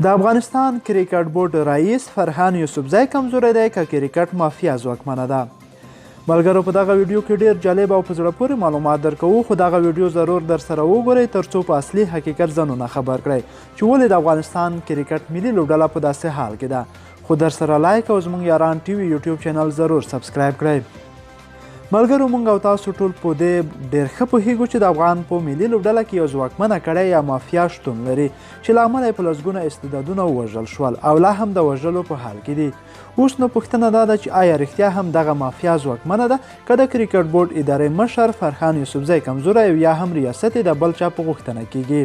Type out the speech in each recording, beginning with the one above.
د افغانستان کریکټ بورډ رئیس فرهان یوسفزی کمزوری دی که کریکټ مافیا ځواکمنه ده. ملګرو په دغه ویډیو کې ډیر جالب او په زړه پورې معلومات درکوو، خو دغه ویډیو ضرور در سره وګورئ ترڅو په اصلي حقیقت ځانونه خبر کړئ چې ولې د افغانستان کریکټ ملي لوبډله په داسې حال کې ده. خو در سره لایک او زموږ یاران ټي وي یوټیوب چینل ضرور سبسکرایب کړئ. ملګرو موږ او تاسو ټول په دې ډېر ښه پوهیږو چې د افغان په ملي لوبډله کې یو ځواکمنه کړۍ یا مافیا شتون لري چې له امله یې په لسګونه استعدادونه ووژل شول او لا هم د وژلو په حال کې دي. اوس نو پوښتنه دا ده چې آیا رښتیا هم دغه مافیا ځواکمنه ده که د کریکټ بورډ ادارې مشر فرهان یوسفزی کمزوری یا هم ریاست د بل چا په غوښتنه کیږي؟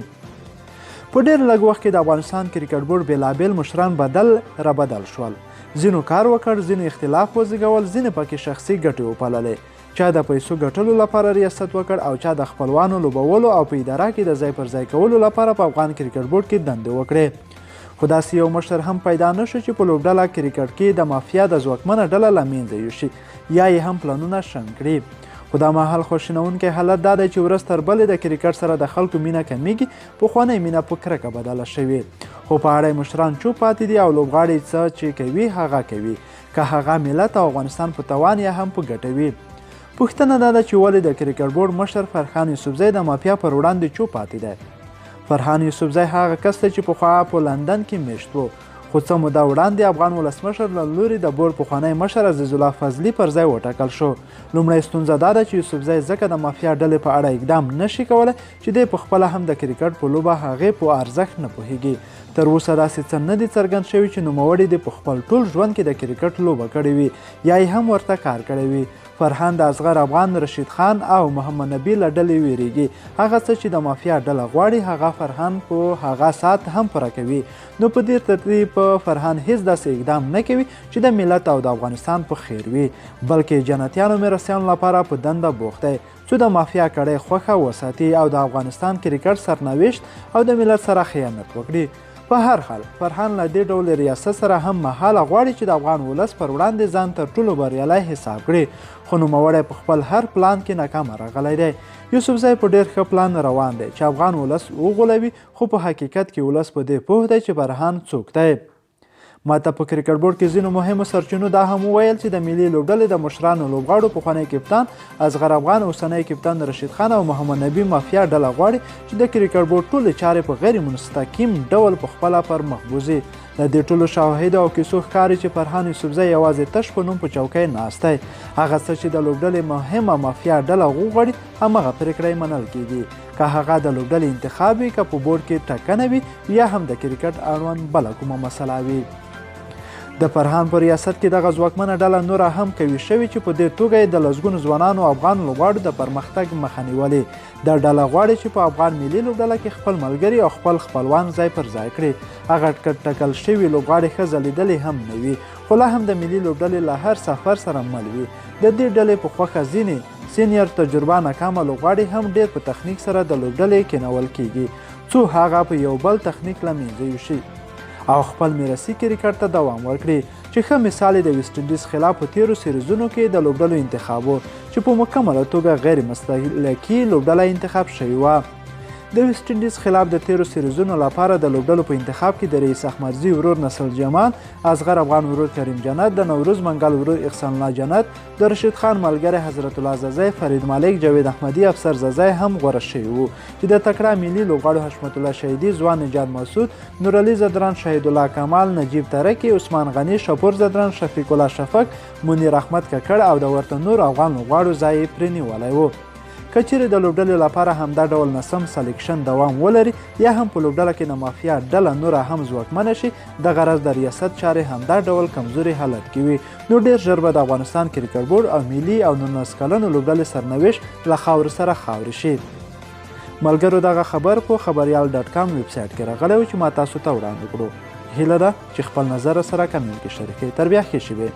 په ډېر لږ وخت کې د افغانستان کریکټ بورډ بېلابېل مشران بدل رابدل شول. ځینو کار وکړ، ځینو اختلاف وزېږول، ځینې پکې شخصي ګټې وپاللې. چا د پیسو ګټلو لپاره ریاست وکړ او چا د خپلوانو لوبولو او په اداره کې د ځای پر ځای کولو لپاره په افغان کریکټ بورډ کې دندې وکړې. خو داسې یو مشر هم پیدا نه شو چې په لوبډله کرکټ کې د مافیا د ځواکمنه ډله له منځه یوسي یا یې هم پلانونه شنډ کړي. خو دا مهال خواشینونکی حالت دا دی چې ورځ تر بلې د کرکټ سره د خلکو مینه کمیږي، پخوانۍ مینه په کرکه بدله شوې. خو په اړه مشران چوپ پاتې دي او لوبغاړي څه چې کوي هغه کوي، که هغه ملت او افغانستان په تاوان یا هم په ګټه وي. پوښتنه دا ده چې ولې د کریکټ بورډ مشر فرهان یوسفزی د مافیا پر وړاندې چوپ پاتې دی؟ فرهان یوسفزی هغه کس دی چې پخوا په لندن کې میشت و، خو څه موده وړاندې افغان ولسمشر له لوري د بورډ پخوانی مشر یوسفزي پر ځای وټاکل شو. لومړۍ ستونزه دا ده چې یوسفزی ځکه د مافیا ډلې په اړه اقدام نشي کولی چې دی پخپله هم د کرکټ په لوبه هغې په ارزښت نه پوهیږي. تر اوسه داسې څه نه دي څرګند شوي چې نوموړي د په خپل ټول ژوند کې د کرکټ لوبه کړې وي یا یې هم ورته کار کړی وي. فرهان د اصغر افغان، رشید خان او محمد نبی له ډلې ویریږي. هغه څه چې د مافیا ډله غواړي هغه فرهان په هغه ساعت هم پوره کوي. نو په دې ترتیب فرهان هیڅ داسې اقدام نه کوي چې د ملت او د افغانستان په خیر وي، بلکې جنتیانو میراثیانو لپاره په دنده بوخت دی څو د مافیا کړۍ خوښه وساتي او د افغانستان کرکټ سرنوشت او د ملت سره خیانت وکړي. په هر حال فرهان له دې ډول ریاست سره هم مهاله غواړي چې د افغان ولس پر وړاندې ځان تر ټولو بریالی حساب کړي، خو نوموړی په خپل هر پلان کې ناکامه راغلی دی. یوسفزی په ډېر ښه پلان روان دی چې افغان ولس وغولوي، خو په حقیقت کې ولس په دې پوه دی چې فرهان څوک دی. ماته په کرکټ بورډ کې ځینو مهمو سرچینو دا هم وویل چې د ملي لوبډلې د مشرانو لوبغاړو پخوانی کپتان اصغر افغان، اوسنی کپتان رشید خان او محمد نبی مافیا ډله غواړي چې د کرکټ بورډ ټولې چارې په غیر مستقیم ډول په خپله پر مخ بوځي. د دې ټولو شواهدو او کیسو ښکاري چې فرهان یوسفزی یوازې تش په نوم په چوکۍ ناست دی. هغه څه چې د لوبډلې مهمه مافیا ډله وغواړي همغه پرېکړه یې منل کیږي، که هغه د لوبډلې انتخاب وي، که په بورډ کې ټاکنه وي یا هم د کرکټ اړوند بله کومه مسله وي. د فرهان په ریاست کې دغه ځواکمنه ډله نوره هم قوي شوې چې په دې توګه یې د لسګونو ځوانانو افغان لوبغاړو د پرمختګ مخه نیولې. دا ډله غواړي چې په افغان ملي لوبډله کې خپل ملګري او خپل خپلوان ځای پر ځای کړي. هغه ټاکل شوي لوبغاړي ښه ځلېدلې هم نه وي، خو لا هم د ملي لوبډلې له هر سفر سره مل وي. د دې ډلې په خوښه ځینې سینیر تجربه ناکامه لوبغاړي هم ډېر په تخنیک سره د لوبډلې کینول کیږي څو هغه په یو بل تخنیک له منځه یوسي او خپل میراثي کرکټ ته دوام ورکړي. چې ښه مثال یې د ویسټنډیز خلاف په تیرو سیریزونو کې د لوبډلو انتخاب و چې په مکمله توګه غیر مسلکي لوبډله انتخاب شوې وه. د ویسټنډیز خلاف د تیرو سیریزونو لپاره د لوبډلو په انتخاب کې د رئیس احمدزي ورور نصر جمال، اصغر افغان ورور کریم جنت، د نوروز منګل ورور احسان الله جنت، د رشید خان ملګری حضرت الله زازی، فرید مالک، جاوید احمدي، افسر زازی هم غوره شوي وو چې د تکړه ملي لوبغاړو حشمت الله شهیدي، ځوان نجات مسعود، نورعلي زدران، شهید الله کمال، نجیب ترکی، عثمان غني، شپور زدران، شفیق الله شفق، منیر احمد ککړ او د ورته نور افغان لوبغاړو ځای یې پرې نیولی و. که چیرې د لوبډلې لپاره همدا ډول نسم سلیکشن دوام ولري یا هم په لوبډله کې د مافیا ډله نوره هم ځواکمنه شي، دغه راز د ریاست چارې همدا ډول کمزوري حالت کې وي، نو ډېر ژر به د افغانستان کرکټ بورډ او ملي او 19 کلنو لوبډلې سرنوشت له خاورې سره خاورې شي. ملګرو دغه خبر په خبریال.com ویبسایټ کې راغلی و چې ما تاسو ته وړاندې کړو. هیله ده چې خپل نظر سره کمنټ کې شریک کړئ. تر بیا ښې شېبې.